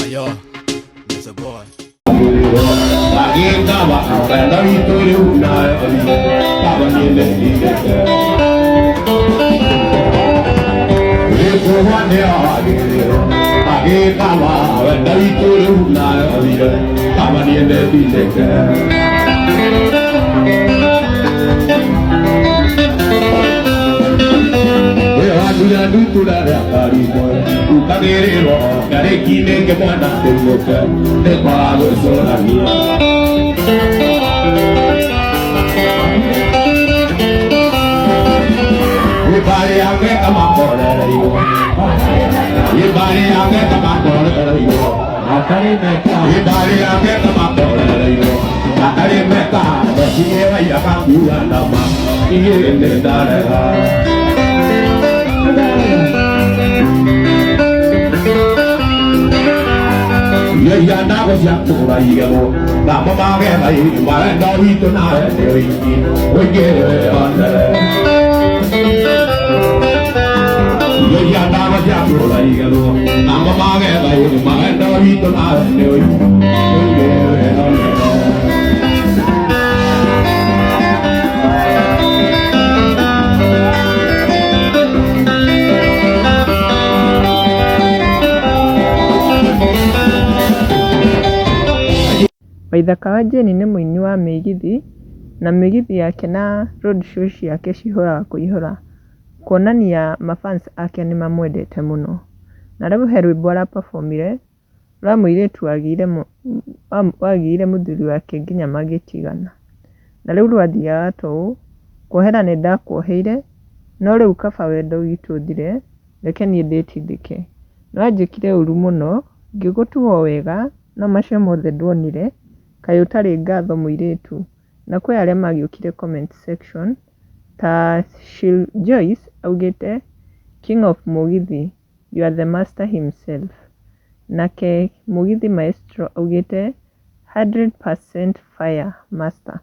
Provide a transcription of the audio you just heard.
Yo, there's a boy. Waithaka wa Jane nĩ mũini wa mĩgithi, na mĩgithi yake na road show ciake cihũraga kũihũra, kuonania mafans ake nĩ mamwendete mũno. Na rĩu he rwĩmbo ara-performire rwa mũirĩtu wagĩire mũthuri wake nginya magĩtigana. Na rĩu rwathiaga ta ũũ: kuohera nĩ ndakuoheire, no rĩu kaba wendo witũ ũthire, reke niĩ ndĩtindĩke. Nĩ wanjĩkire ũũru mũno, ngĩgũtuga o wega, no macio mothe nduonire, kaĩ ũtarĩ ngatho mũirĩtu. Na kwĩ arĩa magĩũkire comment section ta Shil Joyce augĩte King of Mugithi, you are the master himself. Nake Mugithi Maestro augĩte 100% fire master.